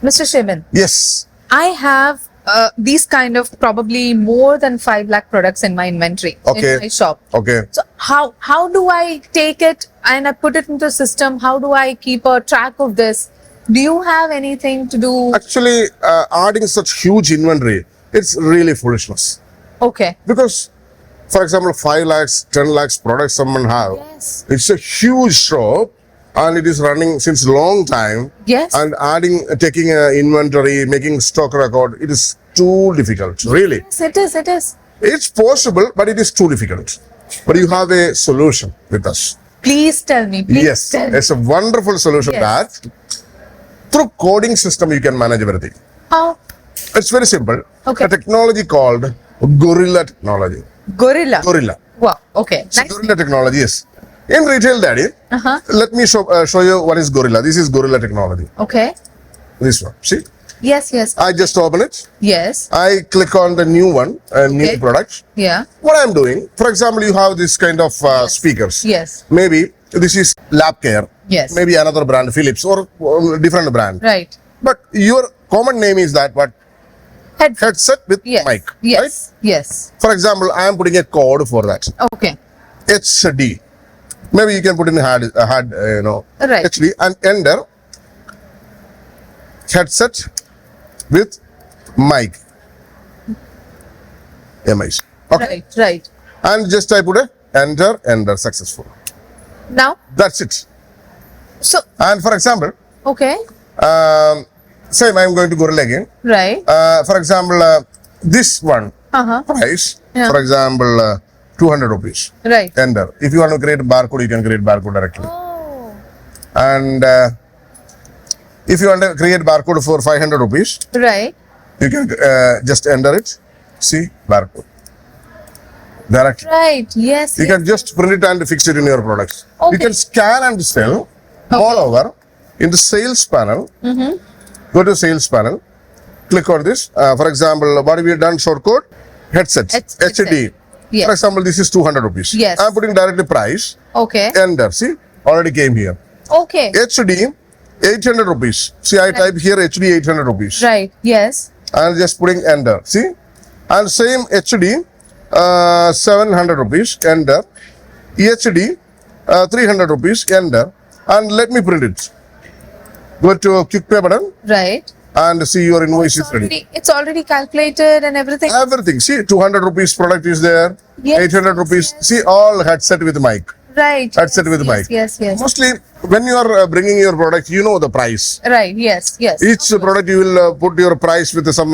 Mr. Shibin, Yes. I have these kind of probably more than 5 lakh products in my inventory Okay. in my shop. Okay. So how do I take it and I put it into a system? How do I keep a track of this? Do you have anything to do? Actually, adding such huge inventory, it's really foolishness. Okay. Because, for example, 5 lakhs, 10 lakhs products someone have. Yes. It's a huge shop and it is running since long time. Yes. And taking inventory, making stock record, it is too difficult, really. Yes, it is. It is. It's possible, but it is too difficult. But you have a solution with us. Please tell me. Please Yes, tell me. it's a wonderful solution Yes. that through coding system you can manage everything. How? It's very simple. Okay. A technology called Gorilla technology. Gorilla. Gorilla. Wow. Okay. So Nice. Gorilla technology, yes. In retail, Daddy, let me show you what is Gorilla. This is Gorilla technology. Okay. This one. See? Yes. Yes. I just open it. Yes. I click on the new one, new Okay. product. Yeah. What I'm doing, for example, you have this kind of speakers. Yes. Maybe this is Lab Care. Yes. Maybe another brand, Philips, or different brand. Right. But your common name is that what? Headset with Yes. mic. Yes. Right? Yes. For example, I am putting a code for that. Okay. HD. Maybe you can put in hard Right. HD and enter headset with mic. MIC. Okay. Right. Right. And just I put a enter successful. Now. That's it. So. And for example, Okay. same I'm going to Gorilla again. Right. For example, this one price, Yeah. for example, 200 rupees. Right. Enter. If you want to create barcode, you can create barcode directly. Oh. And if you want to create barcode for 500 rupees, Right. you can just enter it. See, barcode. Directly. Right. Yes. You yes. can just print it and fix it in your products. You Okay. can scan and sell all over in the sales panel. Go to sales panel. Click on this. For example, what have we done? Short code? Headset. HD. Yes. For example, this is 200 rupees. Yes. I'm putting directly price. Okay. Enter. See, already came here. Okay. HD, 800 rupees. See, I type here HD 800 rupees. Right. Yes. And just putting enter. See? And same HD, 700 rupees. Enter. HD, 300 rupees. Enter. And let me print it. Go to quick pay button Right. and see your invoice is ready. It's already calculated and everything. Everything. See, 200 rupees product is there. Yes, 800 rupees. See, all headset with mic. Right. Headset with yes, mic. Yes. Yes. Mostly, when you are bringing your product, you know the price. Right. Yes. Yes. Each product you will put your price with some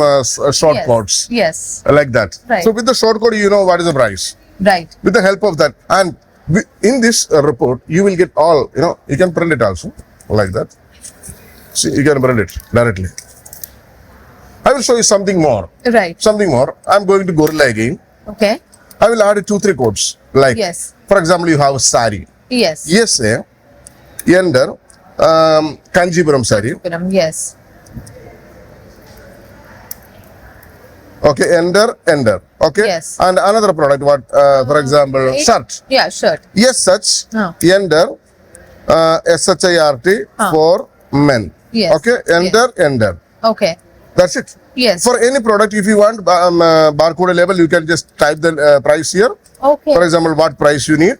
short Yes. codes Yes. like that. Right. So with the short code, you know what is the price. Right. With the help of that, and in this report, you will get all. You can print it also like that. See, you can print it directly. I will show you something more. Right. Something more. I'm going to Gorilla again. Okay. I will add 2-3 codes. Like, Yes. for example, you have sari. Yes. Yes, enter. Kanjipuram sari. Yes. Okay, enter. Okay. Yes. And another product, what? For example, Right. shirt. Yeah. Shirt. Yes, such. Oh. Enter. SHIRT for men. Yes. Okay. Enter. Okay. That's it. Yes. For any product, if you want barcode label, you can just type the price here. Okay. For example, what price you need.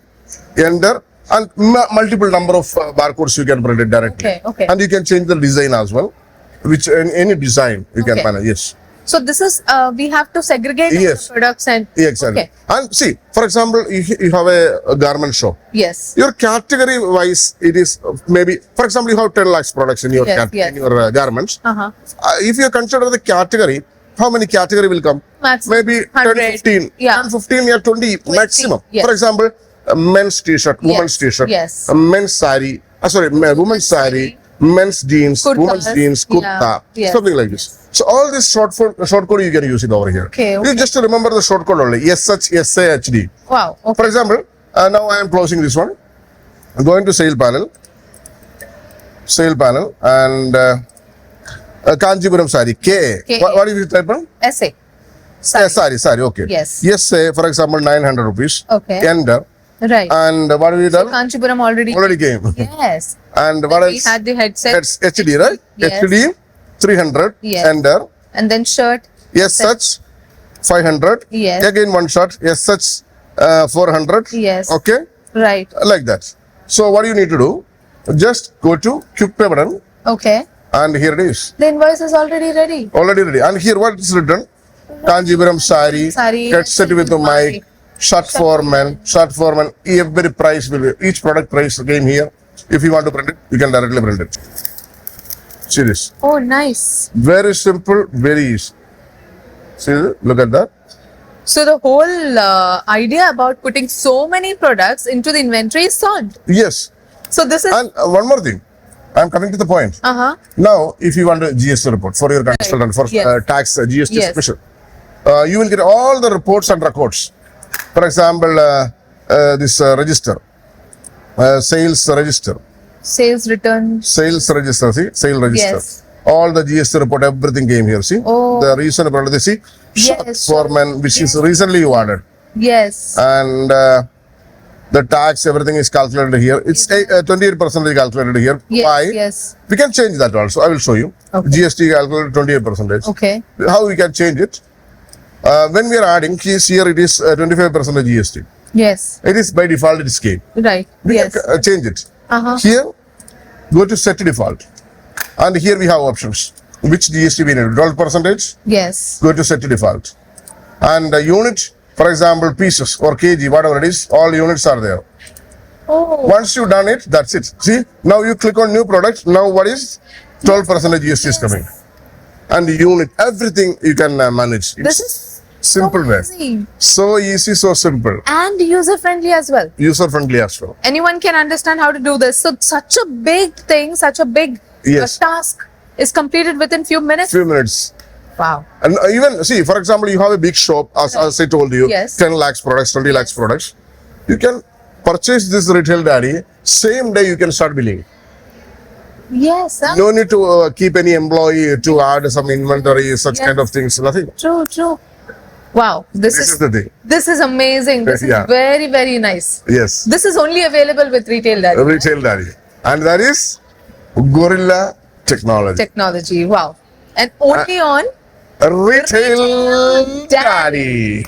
Enter. And multiple number of barcodes you can print it directly. Okay, okay. And you can change the design as well. Which any design you can Okay. manage. Yes. So this is we have to segregate Yes. the products and Yeah, exactly. Okay. And see, for example, you have a garment shop. Yes. Your category wise, it is maybe, for example, you have 10 lakhs products in your, Yes, yes. in your garments. Uh-huh. If you consider the category, how many category will come? Maximum Maybe 10, 100. 15. Yeah. 10, 15, yeah, 20 maximum. yes. For example, a men's t-shirt, women's t-shirt, yes. a men's sari, women's sari, men's jeans, Kurtas, women's jeans, kurta, yeah, yes. something like this. So all this short code you can use it over here. Okay, You just remember the short code only. SHD. Wow. Okay. For example, now I am closing this one. I'm going to sale panel, and Kanjipuram sari. K. What is it type on? Essay. Sari. Okay. Yes. Yes, say for example 900 rupees. Okay. Enter. Right. And what have we done? Kanchipuram already. Already came. Yes. And what We else? had the headset. It's HD, right? Yes. HD 300, Yes. enter. And then shirt. Yes, such 500. Yes. Again one shot. Yes, such 400. Yes. Okay, Right. like that. So what you need to do? Just go to quick pay button, Okay. and here it is. The invoice is already ready. Already ready. And here what is written? Kanjipuram sari, Sari, get set with the mic, shirt for men, every price will be, each product price came here. If you want to print it, you can directly print it. See this. Oh, nice. Very simple, very easy. See, look at that. So the whole idea about putting so many products into the inventory is solved. Yes. So this is And one more thing. I'm coming to the point. Now, if you want a GST report for your consultant, for Yes. tax, GST Yes. special, you will get all the reports and records. For example, this register, sales register, sales return. sales register, see, sale register. Yes. All the GST report, everything came here, see. Oh. The reason about this, see, Yes. foreman, which is recently you ordered. Yes. And the tax, everything is calculated here. It's 28% calculated here. Yes. Why? Yes. We can change that also. I will show you. Okay. GST calculated 28%. Okay. How we can change it? When we are adding, here it is 25% GST. Yes. It is by default, it is came. Right. We Yes. can change it. Here, go to set default. And here we have options. Which GST we need? 12%. Yes. Go to set default. And the unit, for example, pieces or kg, whatever it is, all units are there. Oh. Once you done it, that's it. See, now you click on new product. Now what is 12% GST is coming. And the unit, everything you can manage. This It's is simple so way. easy. So easy, so simple. And user friendly as well. User friendly as well. Anyone can understand how to do this. So such a big thing, such a big Yes. task is completed within few minutes. Few minutes. Wow. And even, see, for example, you have a big shop, as I told you, Yes. 10 lakhs products, 20 lakhs products. You can purchase this retail daddy, same day you can start billing. Yes. No need to keep any employee to add some inventory, such Yes. kind of things, nothing. True, true. Wow. This is the thing. This is amazing. This Yeah. is very, very nice. Yes. This is only available with Retail Daddy. Retail daddy. And that is Gorilla Technology. Technology. Wow. And only on Retail daddy.